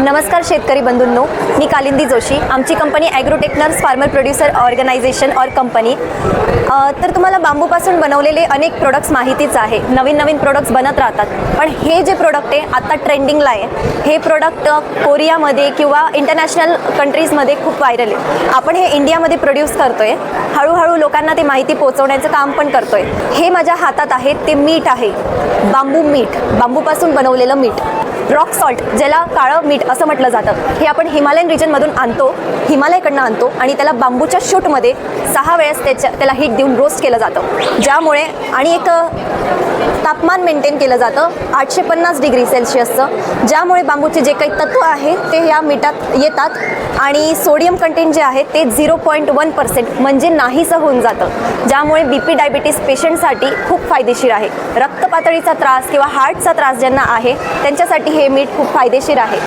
नमस्कार शेतकरी बंधूंनो, मी कालिंदी जोशी. आमची कंपनी ॲग्रोटेक्नर्स फार्मर प्रोड्युसर ऑर्गनायझेशन और कंपनी. तर तुम्हाला बांबूपासून बनवलेले अनेक प्रोडक्ट्स माहितीच आहे. नवीन नवीन प्रोडक्ट्स बनत राहतात. पण हे जे प्रोडक्ट आहे आता ट्रेंडिंगला आहे. हे प्रोडक्ट कोरियामध्ये किंवा इंटरनॅशनल कंट्रीजमध्ये खूप व्हायरल आहे. आपण हे इंडियामध्ये प्रोड्यूस करतोय. हळूहळू लोकांना ते माहिती पोहोचवण्याचं काम पण करतोय. हे माझ्या हातात आहे ते मीठ आहे, बांबू मीठ, बांबूपासून बनवलेलं मीठ. रॉक सॉल्ट, ज्याला काळं मीठ असं म्हटलं जातं, हे आपण हिमालयन रिजनमधून आणतो, हिमालयाकडनं आणतो आणि त्याला बांबूच्या शूटमध्ये 6 वेळेस त्याला हीट देऊन रोस्ट केलं जातं. ज्यामुळे आणि एक तापमान मेंटेन केलं जातं 850 डिग्री सेल्सिअसचं, ज्यामुळे बांबूचे जे काही तत्व आहे ते या मिठात येतात आणि सोडियम कंटेंट जे आहे ते 0.1% म्हणजे नाहीसं होऊन जातं. ज्यामुळे BP डायबिटीस पेशंटसाठी खूप फायदेशीर आहे. रक्तपातळीचा त्रास किंवा हार्टचा त्रास ज्यांना आहे त्यांच्यासाठी हे मीठ खूप फायदेशीर आहे.